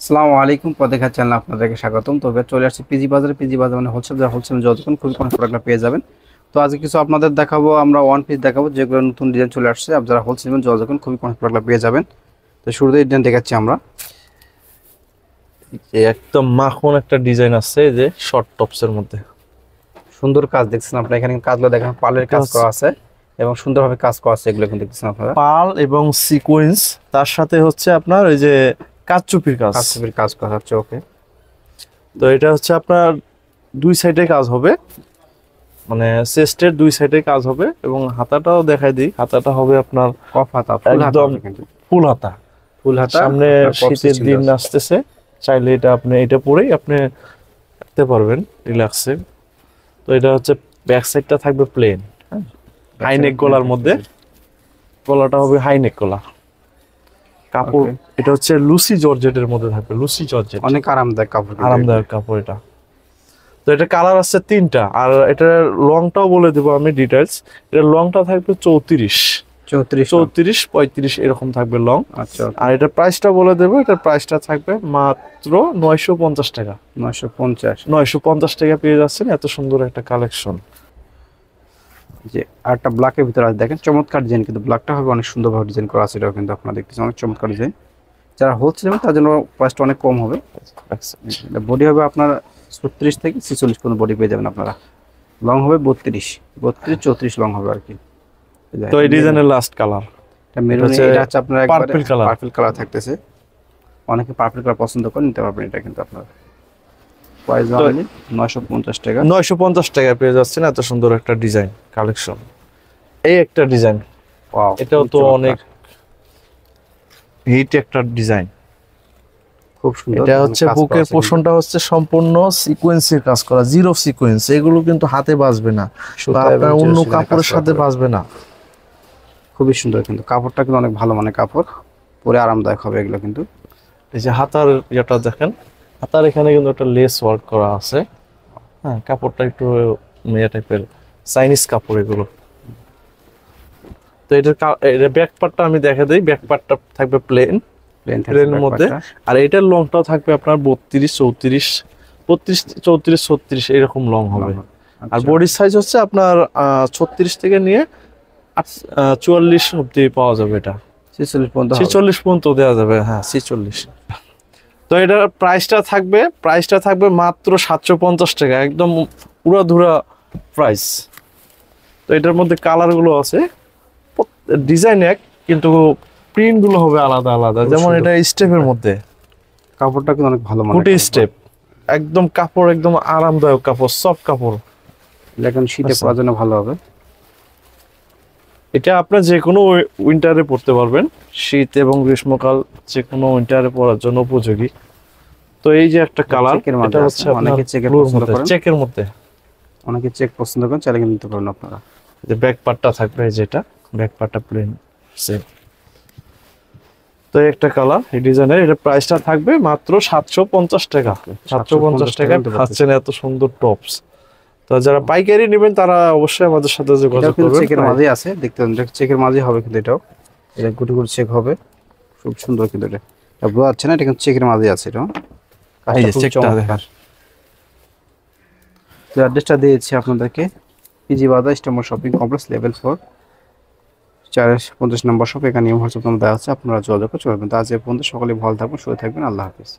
আসসালামু আলাইকুম, পদেখা চ্যানেল আপনাদেরকে স্বাগতম। তবে চলে আসছি পিজি বাজারে। পিজি বাজার মানে হোলসেল, যারা হোলসেল যতক্ষণ খুবই কম প্রোডাক্টটা পেয়ে যাবেন। তো আজকে কিছু আপনাদের দেখাবো, আমরা ওয়ান পিস দেখাবো যেগুলো নতুন ডিজাইন চলে আসছে। আপনারা হোলসেল নেবেন যতক্ষণ খুবই কম প্রোডাক্টটা পেয়ে যাবেন। তো শুরুতে ডিজাইন দেখাচ্ছি আমরা। একদম মাখন একটা ডিজাইন আছে এই যে শর্ট টপস এর মধ্যে। সুন্দর কাজ দেখছেন আপনারা, এখানে কাজগুলো দেখেন, পার্লের কাজ করা আছে এবং সুন্দরভাবে কাজ করা আছে। এগুলো কিন্তু দেখছেন আপনারা, পার্ল এবং সিকোয়েন্স, তার সাথে হচ্ছে আপনার ওই যে কাচচুপির কাজ। কাজের কাজ করা হচ্ছে। ওকে, তো এটা হচ্ছে আপনার দুই সাইডে কাজ হবে, মানে চেস্টের দুই সাইডে কাজ হবে এবং হাতাটাও দেখাই দিই। হাতাটা হবে আপনার কফ হাতা, ফুল হাতা একদম হবে কিন্তু, ফুল হাতা। ফুল হাতা। সামনে আপনার পপ শীতের সিস্টেম দিন আছে। আসতেছে, চাইলে এটা আপনি এটা পরেই আপনি রাখতে পারবেন রিল্যাক্সে। তো এটা হচ্ছে ব্যাক সাইডটা থাকবে প্লেন, হাই নেক গলার মধ্যে। গলাটা হবে হাই নেক গলা। কাপড় Okay. এটা হচ্ছে লুসি জর্জেটের মধ্যে থাকবে, লুসি জর্জেট, অনেক আরামদায়ক কাপড় কিন্তু আরামদায়ক কাপড় এটা। তো এটা কালার আছে তিনটা, আর এটার লংটাও বলে দেবো আমি ডিটেলস। এটা লংটা থাকবে 34, 34। 35 এরকম থাকবে লং। আচ্ছা, আর এটার প্রাইসটা বলে দেবো, এটার প্রাইসটা থাকবে মাত্র 950 টাকা। 950। 950 টাকা পেয়ে যাচ্ছেন এত সুন্দর একটা কালেকশন। যে আর একটা ব্ল্যাকের ভিতরে আছে, দেখেন চমৎকার ডিজাইন, কিন্তু ব্ল্যাকটা হবে অনেক সুন্দরভাবে ডিজাইন করা আছে। এটাও কিন্তু আপনারা দেখতেছেন অনেক চমৎকার ডিজাইন। যারা হোলসেল নেবেন তার জন্য প্রাইসটা অনেক কম হবে। বডি হবে আপনার 36 থেকে 46 পর্যন্ত বডি পেয়ে যাবেন আপনারা। লং হবে 32, 34 লং হবে আর কি। তো এই ডিজাইনের লাস্ট কালার এটা মেরুন, এটা হচ্ছে আপনার একবারে পার্পল কালার। পার্পল কালার থাকতেছে। অনেকে পার্পল কালার পছন্দ করে, নিতে পারবেন এটা কিন্তু আপনারা। প্রাইস অনলি 950 টাকা। 950 টাকা পেয়ে যাচ্ছেন এত সুন্দর একটা ডিজাইন কালেকশন। এই একটা ডিজাইন, ওয়াও, এটাও তো অনেক হিট একটা ডিজাইন। খুব সুন্দর। এটা হচ্ছে কাজ করা বুকের আছে পোর্শনটা হচ্ছে সম্পূর্ণ সিকোয়েন্সের কাজ করা, জিরো সিকোয়েন্স। এগুলো কিন্তু হাতে বাজবে না কিন্তু। বা আপনার অন্য কাপড়ের সাথে বাজবে না। খুবই সুন্দর, কিন্তু কাপড়টা কিন্তু অনেক ভালো মানের কাপড়, পরে আরামদায়ক হবে এগুলো কিন্তু। এই যে হাতার ইয়েটা দেখেন, হাতার এখানে কিন্তু একটা লেস ওয়ার্ক করা আছে। হ্যাঁ, কাপড়টা একটু মেয়ে টাইপের চাইনিজ কাপড় এগুলো। তো এটা ব্যাক পার্টটা আমি দেখা দিই। ব্যাক পার্টটা থাকবে প্লেন, প্লেনের মধ্যে। আর এটার লংটাও থাকবে আপনার 32, 34, 32, 34, 36 এরকম লং হবে। আর বডির সাইজ হচ্ছে আপনার 36 থেকে নিয়ে 44 অব্দি পাওয়া যাবে। এটা 46 পর্যন্ত দেওয়া যাবে। হ্যাঁ, 46। তো এটার প্রাইসটা থাকবে মাত্র 750 টাকা, একদম পুরাধুরা প্রাইস। তো এটার মধ্যে কালার গুলো আছে, ডিজাইন এক, কিন্তু প্রিন্ট গুলো হবে আলাদা আলাদা। যেমন এটা স্টেপের মধ্যে, কাপড়টা কিন্তু অনেক ভালো মানের, কুটি স্টেপ, একদম কাপড় একদম আরামদায়ক কাপড়, সফট কাপড়। এখন শীতে পরার জন্য ভালো হবে। এটা আপনার যে কোনো উইন্টারে পরতে পারবেন, শীত এবং গ্রীষ্মকাল যে কোনো উইন্টারে পরার জন্য উপযোগী। তো এই যে একটা কালার, এটা হচ্ছে অনেকে চেকের মধ্যে, অনেকে চেক পছন্দ করেন, চাইলে নিতে পারেন আপনারা। যে ব্যাক পার্টটা থাকবে, যেটা ব্যাক পার্টটা প্লেন সেম। তো একটা কালার এই ডিজাইনের, এটা প্রাইসটা থাকবে মাত্র 750 টাকা। 750 টাকা পাচ্ছেন এত সুন্দর টপস। তো যারা পাইকারি নেবেন তারা অবশ্যই আমাদের সাথে যোগাযোগ করবেন। চেকের মাঝে আছে, দেখতে চেকের মাঝে হবে কিন্তু এটাও। এটা গুটি গুটি চেক হবে, খুব সুন্দর কিন্তু এটা বোঝা যাচ্ছে না, এটা কিন্তু চেকের মাঝে আছে। এটা এই যে চেকটা দেখেন। তো অ্যাড্রেসটা দিয়েছি আপনাদেরকে, পিজি বাজার ইস্টামর শপিং কমপ্লেক্স লেভেল 4, 450 নম্বর শপ। এখানে হোয়াটসঅ্যাপ নাম্বার দেওয়া আছে, আপনারা যোগাযোগ করতে পারবেন। তো আজ এই পর্যন্ত, সকলে ভালো থাকবেন, সুস্থ থাকবেন। আল্লাহ হাফেজ।